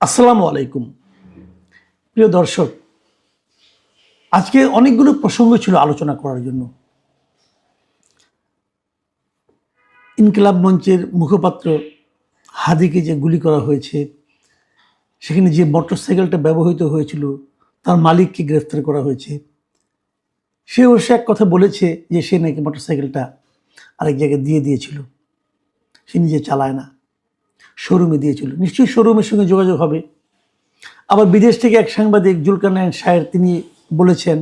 আসসালামু আলাইকুম। প্রিয় দর্শক, আজকে অনেকগুলো প্রসঙ্গ ছিল আলোচনা করার জন্য। ইনকিলাব মঞ্চের মুখপাত্র হাদিকে যে গুলি করা হয়েছে, সেখানে যে মোটরসাইকেলটা ব্যবহৃত হয়েছিল তার মালিককে গ্রেফতার করা হয়েছে। সে অবশ্য এক কথা বলেছে যে সে নাকি মোটরসাইকেলটা আরেক জায়গায় দিয়ে দিয়েছিল, সে নিজে চালায় না, শোরুমে দিয়েছিল। নিশ্চয়ই শোরুমের সঙ্গে যোগাযোগ হবে। আবার বিদেশ থেকে এক সাংবাদিক জুলকারনাইন শাহের তিনি বলেছেন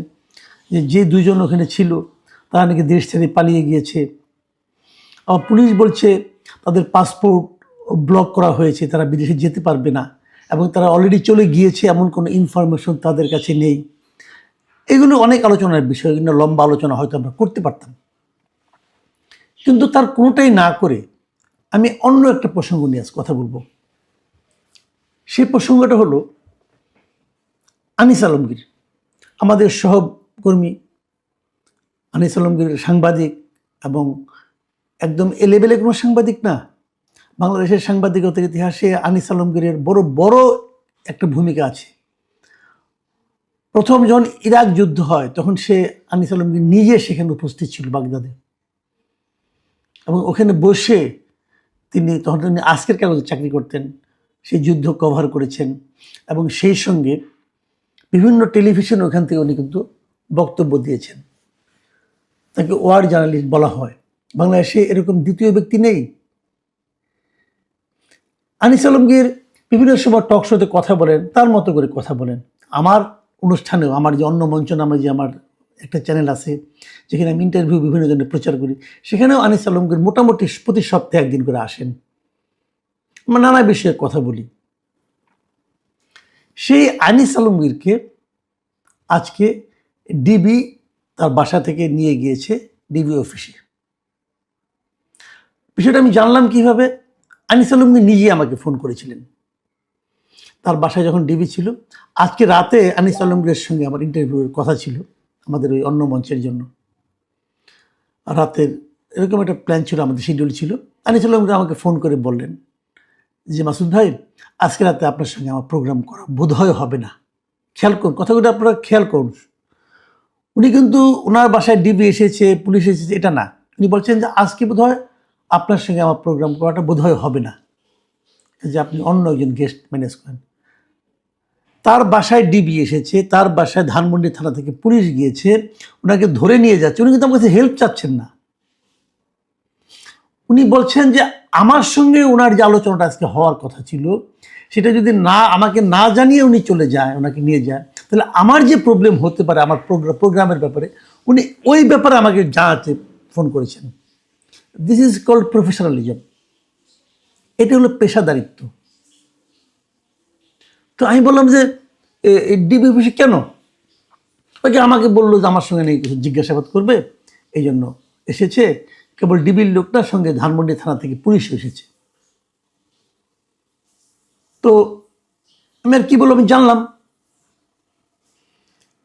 যে দুজন ওখানে ছিল তারা নাকি দেশ ছেড়ে পালিয়ে গিয়েছে। আবার পুলিশ বলছে তাদের পাসপোর্ট ব্লক করা হয়েছে, তারা বিদেশে যেতে পারবে না এবং তারা অলরেডি চলে গিয়েছে, এমন কোনো ইনফরমেশন তাদের কাছে নেই। এগুলো অনেক আলোচনার বিষয়, এগুলো লম্বা আলোচনা হয়তো আমরা করতে পারতাম, কিন্তু তার কোনোটাই না করে আমি অন্য একটা প্রসঙ্গ নিয়ে আজ কথা বলবো। সেই প্রসঙ্গটা হলো আনিস আলমগীর, আমাদের সহকর্মী আনিস আলমগীর সাংবাদিক, এবং একদম এলেবেলে কোনো সাংবাদিক না। বাংলাদেশের সাংবাদিকতার ইতিহাসে আনিস আলমগীরের বড় বড় একটা ভূমিকা আছে। প্রথম যখন ইরাক যুদ্ধ হয় তখন আনিস আলমগীর নিজে সেখানে উপস্থিত ছিল বাগদাদে, এবং ওখানে বসে তিনি আজকের কাগজে চাকরি করতেন, সেই যুদ্ধ কভার করেছেন এবং সেই সঙ্গে বিভিন্ন টেলিভিশন ওখান থেকে উনি কিন্তু বক্তব্য দিয়েছেন। তাকে ওয়ার জার্নালিস্ট বলা হয়। বাংলাদেশে এরকম দ্বিতীয় ব্যক্তি নেই। আনিস আলমগীর বিভিন্ন সময় টক শোতে কথা বলেন, তার মতো করে কথা বলেন। আমার অনুষ্ঠানেও, আমার যে অন্য মঞ্চ নামে যে আমার একটা চ্যানেল আছে যেখানে আমি ইন্টারভিউ বিভিন্ন জনের প্রচার করি, সেখানেও আনিস আলমগীর মোটামুটি প্রতি সপ্তাহে একদিন করে আসেন, আমরা নানা বিষয়ে কথা বলি। সেই আনিস আলমগীরকে আজকে ডিবি তার বাসা থেকে নিয়ে গিয়েছে ডিবি অফিসে। বিষয়টা আমি জানলাম কিভাবে? আনিস আলমগীর নিজেই আমাকে ফোন করেছিলেন। তার বাসায় যখন ডিবি ছিল, আজকে রাতে আনিস আলমগীরের সঙ্গে আমার ইন্টারভিউয়ের কথা ছিল আমাদের ওই অন্য মঞ্চের জন্য। রাতের এরকম একটা প্ল্যান ছিল, আমাদের শিডিউল ছিল। আনিস আলমগীর আমাকে ফোন করে বললেন যে মাসুদ ভাই, আজকে রাতে আপনার সঙ্গে আমার প্রোগ্রাম করা বোধহয় হবে না। খেয়াল করুন, কথাগুলো আপনারা খেয়াল করুন। উনি কিন্তু ওনার বাসায় ডিবি এসেছে, পুলিশ এসেছে, এটা না। উনি বলছেন যে আজকে বোধহয় আপনার সঙ্গে আমার প্রোগ্রাম করাটা বোধহয় হবে না, যে আপনি অন্য একজন গেস্ট ম্যানেজ করেন। তার বাসায় ডিবি এসেছে, তার বাসায় ধানমন্ডি থানা থেকে পুলিশ গিয়েছে, ওনাকে ধরে নিয়ে যাচ্ছে। উনি কিন্তু আমার কাছে হেল্প চাচ্ছেন না। উনি বলছেন যে আমার সঙ্গে ওনার যে আলোচনাটা আজকে হওয়ার কথা ছিল, সেটা যদি আমাকে না জানিয়ে উনি চলে যায়, ওনাকে নিয়ে যায়, তাহলে আমার যে প্রবলেম হতে পারে আমার প্রোগ্রামের ব্যাপারে, উনি ওই ব্যাপারে আমাকে জানাতে ফোন করেছেন। This is called professionalism. এটা হলো পেশাদারিত্ব। তো আমি বললাম যে ডিবি অফিসে কেন? ওকে আমাকে বললো যে আমার সঙ্গে নেই কিছু জিজ্ঞাসাবাদ করবে, এই জন্য এসেছে। কেবল ডিবির লোকটার সঙ্গে ধানমন্ডি থানা থেকে পুলিশ এসেছে। তো আমি আর কি বলবো, আমি জানলাম।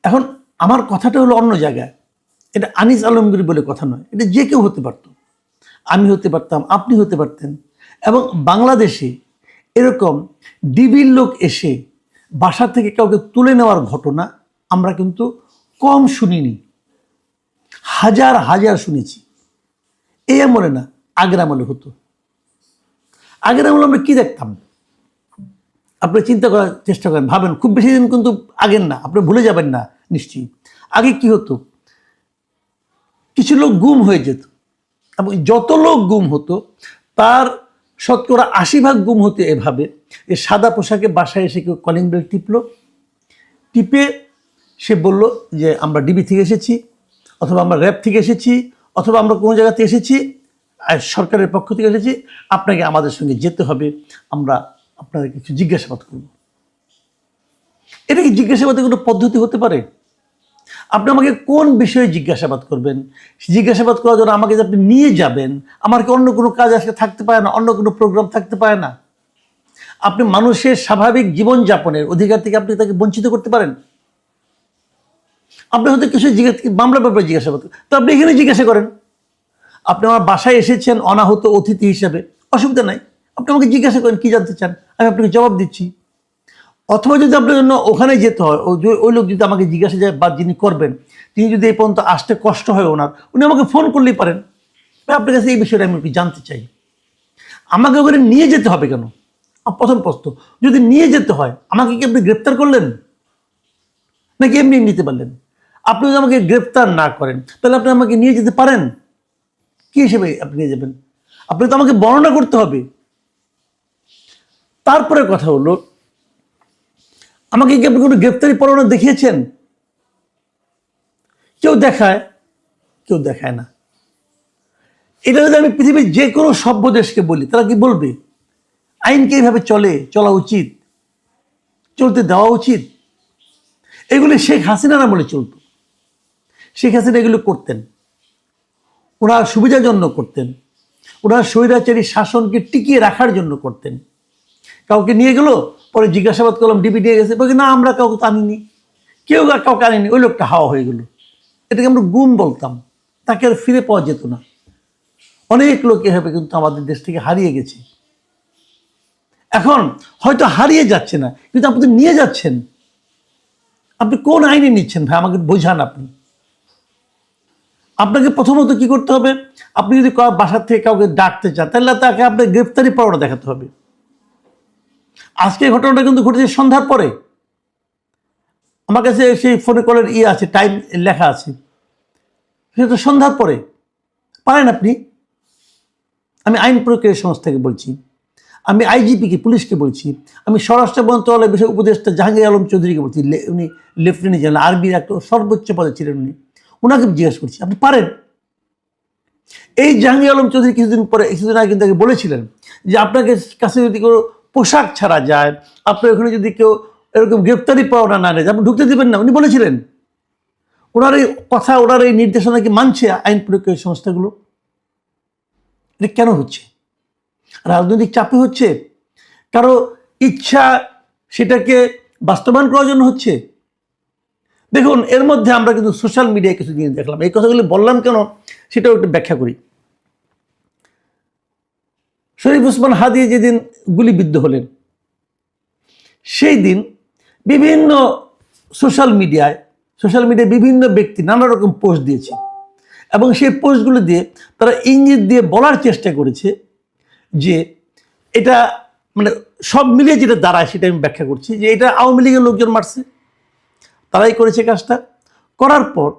এখন আমার কথাটা হলো অন্য জায়গায়। এটা আনিস আলমগীর বলে কথা নয়, এটা যে কেউ হতে পারত। আমি হতে পারতাম, আপনি হতে পারতেন। এবং বাংলাদেশে এরকম ডিবির লোক এসে বাসা থেকে কাউকে তুলে নেওয়ার ঘটনা আমরা কিন্তু কম শুনিনি, হাজার হাজার শুনেছি। এই আমলে না, আগের আমলে হতো। আগের আমলে আমরা কি দেখতাম? আপনি চিন্তা করার চেষ্টা করেন, ভাবেন, খুব বেশি দিন কিন্তু আগের না, আপনি ভুলে যাবেন না নিশ্চয়ই। আগে কি হতো? কিছু লোক গুম হয়ে যেত, এবং যত লোক গুম হতো তার শতকরা ৮০% গুম হতো এভাবে, এই সাদা পোশাকে বাসায় এসে কেউ কলিং বেল টিপে সে বলল যে আমরা ডিবি থেকে এসেছি, অথবা আমরা র্যাব থেকে এসেছি, অথবা আমরা কোনো জায়গাতে এসেছি, সরকারের পক্ষ থেকে এসেছি, আপনাকে আমাদের সঙ্গে যেতে হবে, আমরা আপনাদের কিছু জিজ্ঞাসাবাদ করব। এটা কি জিজ্ঞাসাবাদের কোনো পদ্ধতি হতে পারে? আপনি আমাকে কোন বিষয়ে জিজ্ঞাসাবাদ করবেন? জিজ্ঞাসাবাদ করার জন্য আমাকে যে আপনি নিয়ে যাবেন, আমার কি অন্য কোনো কাজ আজকে থাকতে পারে না? অন্য কোনো প্রোগ্রাম থাকতে পারে না? আপনি মানুষের স্বাভাবিক জীবনযাপনের অধিকার থেকে আপনি তাকে বঞ্চিত করতে পারেন? আপনি হয়তো কিছু মামলার ব্যাপারে জিজ্ঞাসাবাদ করেন, তো আপনি এখানে জিজ্ঞাসা করেন। আপনি আমার বাসায় এসেছেন অনাহূত অতিথি হিসেবে, অসুবিধা নাই, আপনি আমাকে জিজ্ঞাসা করেন কি জানতে চান, আমি আপনাকে জবাব দিচ্ছি। অথবা যদি আপনার জন্য ওখানে যেতে হয়, ওই লোক যদি আমাকে জিজ্ঞাসা যায় বা যিনি করবেন তিনি যদি এই পর্যন্ত আসতে কষ্ট হয় ওনার, উনি আমাকে ফোন করলেই পারেন, আপনার কাছে এই বিষয়টা আমি একটু জানতে চাই, আমাকে ওখানে নিয়ে যেতে হবে কেন? প্রথম প্রশ্ন, যদি নিয়ে যেতে হয় আমাকে কি আপনি গ্রেপ্তার করলেন নাকি এমনি নিতে পারলেন? আপনি যদি আমাকে গ্রেপ্তার না করেন তাহলে আপনি আমাকে নিয়ে যেতে পারেন, কি হিসেবে আপনি নিয়ে যাবেন? আপনি তো আমাকে বর্ণনা করতে হবে। তারপরে কথা হলো, আমাকে কি আপনি কোনো গ্রেপ্তারি পরোয়ানা দেখিয়েছেন? কেউ দেখায়, কেউ দেখায় না। এটা যদি আমি পৃথিবীর যে কোনো সভ্য দেশকে বলি, তারা কি বলবে আইনকে এইভাবে চলা উচিত, চলতে দেওয়া উচিত? এগুলি শেখ হাসিনার আমলে চলত। শেখ হাসিনা এগুলো করতেন, ওনার সুবিধার জন্য করতেন, ওনার স্বৈরাচারী শাসনকে টিকিয়ে রাখার জন্য করতেন। কাউকে নিয়ে গেল, পরে জিজ্ঞাসাবাদ করলাম ডিবি নিয়ে গেছে, বলছি না আমরা কাউকে তো আনিনি, কেউ কাউকে আনিনি, ওই লোকটা হাওয়া হয়ে গেল। এটাকে আমরা গুম বলতাম, তাকে আর ফিরে পাওয়া যেত না। অনেক লোক এভাবে কিন্তু আমাদের দেশ থেকে হারিয়ে গেছে। এখন হয়তো হারিয়ে যাচ্ছে না, কিন্তু আপনি তো নিয়ে যাচ্ছেন। আপনি কোন আইনে নিচ্ছেন ভাই, আমাকে বোঝান। আপনাকে প্রথমত কি করতে হবে, আপনি যদি বাসার থেকে কাউকে ডাকতে চান তাহলে তাকে আপনার গ্রেফতারি পরোয়ানা দেখাতে হবে। আজকে ঘটনাটা কিন্তু ঘটেছে সন্ধ্যার পরে। আমার কাছে সেই ফোনে কলের আছে, টাইম লেখা আছে, সেটা তো সন্ধ্যার পরে। পারেন আপনি? আমি আইন প্রক্রিয়া সংস্থাকে বলছি, আমি আইজিপিকে, পুলিশকে বলছি, আমি স্বরাষ্ট্র মন্ত্রণালয়ের বিষয় উপদেষ্টা জাহাঙ্গীর আলম চৌধুরীকে বলছি, উনি লেফটেন্যান্ট জেনারেল, আর্মির একটা সর্বোচ্চ পদে ছিলেন উনি, ওনাকে জিজ্ঞেস করছি আপনি পারেন? এই জাহাঙ্গীর আলম চৌধুরী কিছুদিন আগে কিন্তু বলেছিলেন যে আপনাকে কাছে যদি কোনো পোশাক ছাড়া যায়, আপনার ওখানে যদি কেউ এরকম গ্রেপ্তারি পরোয়ানা না নেয়, আপনি ঢুকতে দেবেন না, উনি বলেছিলেন। ওনার এই কথা, ওনার এই নির্দেশনা কি মানছে আইন প্রক্রিয়া সংস্থাগুলো? এটা কেন হচ্ছে? রাজনৈতিক চাপে হচ্ছে? কারো ইচ্ছা সেটাকে বাস্তবায়ন করার জন্য হচ্ছে? দেখুন, এর মধ্যে আমরা কিন্তু সোশ্যাল মিডিয়ায় কিছু জিনিস দেখলাম। এই কথাগুলি বললাম কেন সেটাও একটু ব্যাখ্যা করি। শরীফ ওসমান হাদি যেদিন গুলিবিদ্ধ হলেন, সেই দিন বিভিন্ন সোশ্যাল মিডিয়ায় বিভিন্ন ব্যক্তি নানা রকম পোস্ট দিয়েছে, এবং সেই পোস্টগুলো দিয়ে তারা ইঙ্গিত দিয়ে বলার চেষ্টা করেছে যে এটা মানে সব মিলিয়ে যেটা দাঁড়ায় সেটা আমি ব্যাখ্যা করছি, যে এটা আওয়ামী লীগের লোকজন মারছে, তারাই করেছে কাজটা। করার পর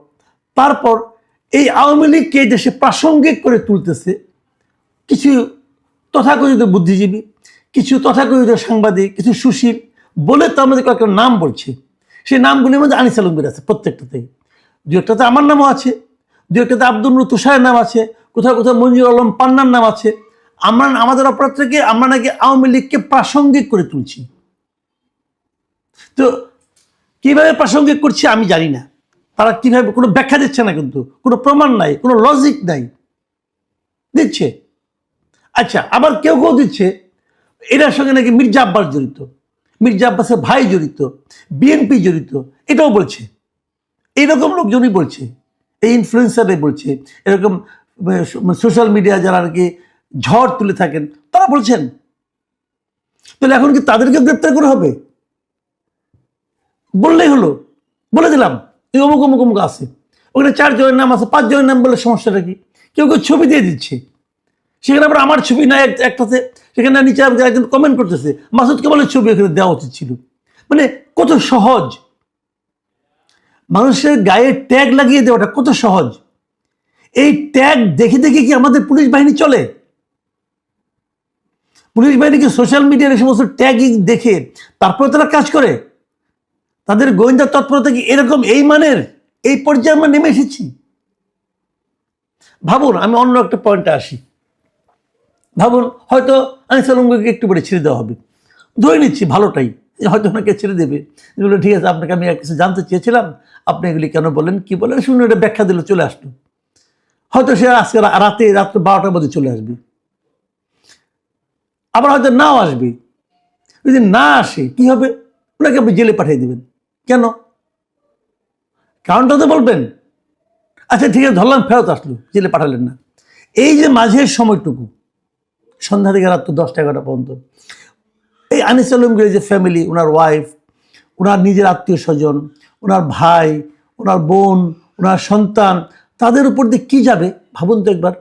তারপর এই আওয়ামী লীগকে দেশে প্রাসঙ্গিক করে তুলতেছে কিছু তথাকথিত বুদ্ধিজীবী, কিছু তথাকথিত সাংবাদিক, কিছু সুশীল, বলে তো আমাদের কয়েকটা নাম বলছে। সেই নামগুলির মধ্যে আনিস আলমগীর আছে প্রত্যেকটাতেই, দু একটাতে আমার নামও আছে, দু একটাতে আব্দুল নূর তুষারের নাম আছে, কোথাও কোথাও মঞ্জুর আলম পান্নার নাম আছে। আমাদের অপরাধ থেকে আমরা নাকি আওয়ামী লীগকে প্রাসঙ্গিক করে তুলছি। তো কিভাবে প্রাসঙ্গিক করছে আমি জানি না, তারা কিভাবে, কোনো ব্যাখ্যা দিচ্ছে না, কিন্তু কোনো প্রমাণ নাই, কোনো লজিক নাই, দিচ্ছে। আচ্ছা, আবার কেউ কেউ দিচ্ছে এটার সঙ্গে নাকি মির্জা আব্বাস জড়িত, মির্জা আব্বাসের ভাই জড়িত, বিএনপি জড়িত, এটাও বলছে। এইরকম লোকজনই বলছে, এই ইনফ্লুয়েন্সাররাই বলছে, এরকম সোশ্যাল মিডিয়া যারা আর কি ঝড় তুলে থাকেন তারা বলছেন। তাহলে এখন কি তাদেরকে গ্রেপ্তার করা হবে? বললেই হলো, বলে দিলাম এই অমুক অমুক অমুক আছে, ওখানে 4 জনের নাম আছে, 5 জনের নাম বলে সমস্যাটা কি? কেউ কেউ ছবি দিয়ে দিচ্ছে, সেখানে আবার আমার ছবি নাই একটাতে, সেখানে নিচে একজন কমেন্ট করতেছে মাসুদ কামালের ছবি এখানে দেওয়া উচিত ছিল। মানে কত সহজ, মানুষের গায়ে ট্যাগ লাগিয়ে দেওয়াটা কত সহজ। এই ট্যাগ দেখে দেখে কি আমাদের পুলিশ বাহিনী চলে? পুলিশ বাহিনী কি সোশ্যাল মিডিয়ার এই সমস্ত ট্যাগিং দেখে তারপরে তারা কাজ করে? তাদের গোয়েন্দা তৎপরতা কি এরকম এই মানের, এই পর্যায়ে আমরা নেমে এসেছি? ভাবুন, আমি অন্য একটা পয়েন্টে আসি। ভাবুন, হয়তো আনিস আলমগীরকে একটু পরে ছেড়ে দেওয়া হবে, ধরে নিচ্ছি ভালোটাই, হয়তো ওনাকে ছেড়ে দেবে, এগুলো ঠিক আছে, আপনাকে আমি কিছু জানতে চেয়েছিলাম, আপনি এগুলি কেন বললেন, কি বললেন শুনে এটা ব্যাখ্যা দিলে চলে আসলো। হয়তো সে আজকে রাত্র 12টার মধ্যে চলে আসবে, আবার হয়তো নাও আসবে। যদি না আসে কি হবে? ওনাকে আপনি জেলে পাঠিয়ে দেবেন কেন? কারণটা তো বলবেন। আচ্ছা ঠিক আছে, ধরলাম ফেরত আসলো, জেলে পাঠালেন না। এই যে মাঝের সময়টুকু, সন্ধ্যা থেকে রাত্র 10টা 11টা পর্যন্ত, এই আনিস আলমগীরের যে ফ্যামিলি, ওনার ওয়াইফ, ওনার নিজের আত্মীয় স্বজন, ওনার ভাই, ওনার বোন, ওনার সন্তান, তাদের উপর দিয়ে কী যাবে ভাবুন তো একবার।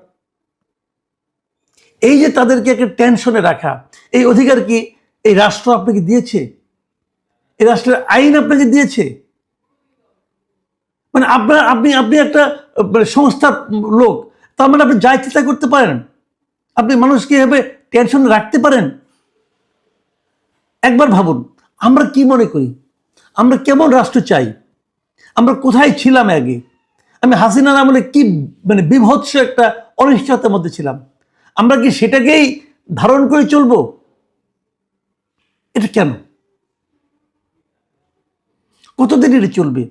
এই যে তাদেরকে একটা টেনশনে রাখা, এই অধিকার কি এই রাষ্ট্র আপনাকে দিয়েছে? এই রাষ্ট্রের আইন আপনাকে দিয়েছে? মানে আপনি একটা সংস্থার লোক, তার মানে আপনি যা ইচ্ছা করতে পারেন? আপনি মানুষকে এভাবে টেনশন রাখতে পারেন? একবার ভাবুন, আমরা কি মনে করি, আমরা কেমন রাষ্ট্র চাই, আমরা কোথায় ছিলাম আগে? আমি হাসিনার আমলে কি মানে বিভৎস একটা অনিশ্চয়তার মধ্যে ছিলাম, আমরা কি সেটাকেই ধারণ করে চলবো? এটা কেন? কতদিন এটা চলবে?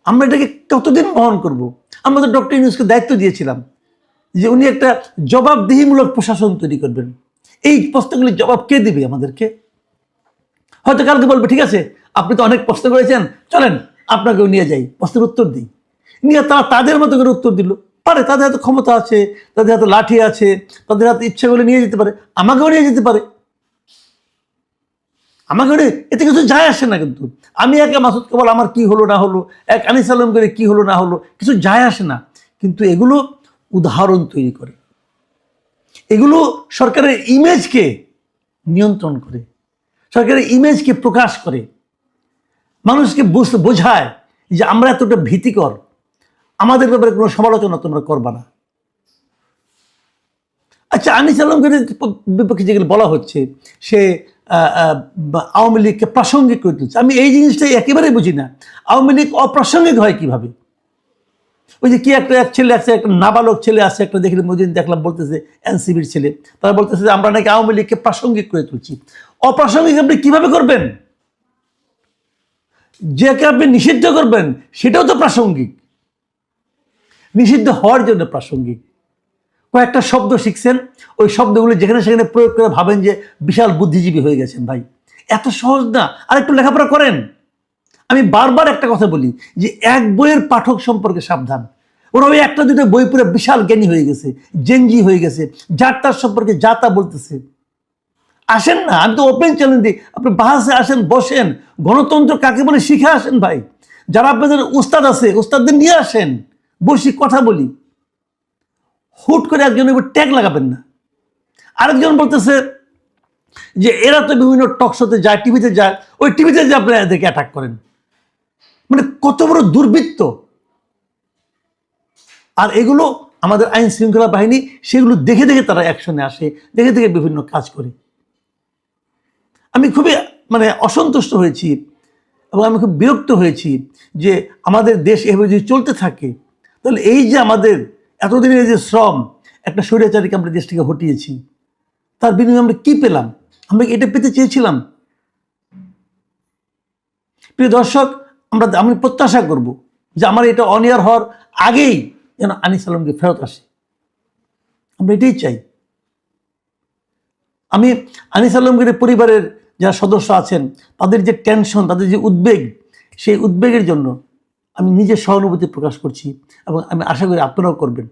আমরা এটাকে কতদিন বহন করব? আমরা তো ডক্টর ইউনূসকে দায়িত্ব দিয়েছিলাম যে উনি একটা জবাবদিহিমূলক প্রশাসন তৈরি করবেন। এই প্রশ্নগুলির জবাব কে দিবে আমাদেরকে? হয়তো কালকে বলবে, ঠিক আছে আপনি তো অনেক প্রশ্ন করেছেন, চলেন আপনাকেও নিয়ে যাই, প্রশ্নের উত্তর দিই। নিয়ে তারা তাদের মতো করে উত্তর দিল। পারে, তাদের হাতে ক্ষমতা আছে, তাদের হাতে লাঠি আছে, তাদের হাতে ইচ্ছা করলে নিয়ে যেতে পারে, আমাকেও নিয়ে যেতে পারে। আমাকে এতে কিছু যায় আসে না। কিন্তু আমি একা মাসুদ কেবল আমার কি হলো না হলো, এক আনিস আলম করে কি হলো না হলো, কিছু যায় আসে না। কিন্তু এগুলো উদাহরণ তৈরি করে, এগুলো সরকারের ইমেজকে নিয়ন্ত্রণ করে, সরকারের ইমেজকে প্রকাশ করে, মানুষকে বোঝায় যে আমরা এতটা ভীতিকর, আমাদের ব্যাপারে কোনো সমালোচনা তোমরা করবা না। আচ্ছা, আনিস আলমগীর বিপক্ষে যেগুলো বলা হচ্ছে, সে আওয়ামী লীগকে প্রাসঙ্গিক করে তুলছে, আমি এই জিনিসটাই একেবারেই বুঝি না। আওয়ামী লীগ অপ্রাসঙ্গিক হয় কিভাবে? ওই যে কি একটা এক ছেলে আছে, একটা নাবালক ছেলে আছে, একটা দেখলে মদিন দেখলাম বলতেছে, এনসিবির ছেলে, তারা বলতেছে যে আমরা নাকি আওয়ামী লীগকে প্রাসঙ্গিক করে তুলছি। অপ্রাসঙ্গিক আপনি কিভাবে করবেন? যাকে আপনি নিষিদ্ধ করবেন সেটাও তো প্রাসঙ্গিক, নিষিদ্ধ হওয়ার জন্য প্রাসঙ্গিক। কয়েকটা শব্দ শিখছেন, ওই শব্দগুলো যেখানে সেখানে প্রয়োগ করে ভাবেন যে বিশাল বুদ্ধিজীবী হয়ে গেছেন। ভাই, এত সহজ না, আর একটু লেখাপড়া করেন। আমি বারবার একটা কথা বলি যে এক বইয়ের পাঠক সম্পর্কে সাবধান। ওরা ওই একটা দুটো বই পড়ে বিশাল জ্ঞানী হয়ে গেছে, জেনজি হয়ে গেছে, যার তার সম্পর্কে যা তা বলতেছে। আসেন না, আমি তো ওপেন চ্যালেঞ্জ দিই, আপনি বাহাসে আসেন, বসেন, গণতন্ত্র কাকে বলে শিখে আসেন ভাই। যারা আপনাদের উস্তাদ আছে, উস্তাদদের নিয়ে আসেন, বসি কথা বলি। হুট করে একজনের উপর ট্যাগ লাগাবেন না। আরেকজন বলতেছে যে এরা তো বিভিন্ন টকশোতে যায়, টিভিতে যায়, ওই টিভিতে যে আপনারা এদেরকে অ্যাটাক করেন। মানে কত বড় দুর্বৃত্ত! আর এগুলো আমাদের আইন শৃঙ্খলা বাহিনী সেগুলো দেখে দেখে তারা অ্যাকশনে আসে, দেখে দেখে বিভিন্ন কাজ করে। আমি খুবই মানে অসন্তুষ্ট হয়েছি এবং আমি খুব বিরক্ত হয়েছি যে আমাদের দেশ এভাবে যদি চলতে থাকে, তাহলে এই যে আমাদের এতদিনের যে শ্রম, একটা স্বৈরাচারীকে আমরা দেশ থেকে হটিয়েছি, তার বিনিময়ে আমরা কি পেলাম? আমরা এটা পেতে চেয়েছিলাম? প্রিয় দর্শক, আমি প্রত্যাশা করব যে আমার এটা অনিয়ার হওয়ার আগেই যেন আনিস আলমকে ফেরত আসে। আমরা এটাই চাই। আমি আনিস আলমগীরের পরিবারের যারা সদস্য আছেন, তাদের যে টেনশন, তাদের যে উদ্বেগ, সেই উদ্বেগের জন্য আমি নিজের সহানুভূতি প্রকাশ করছি এবং আমি আশা করি আপনারাও করবেন।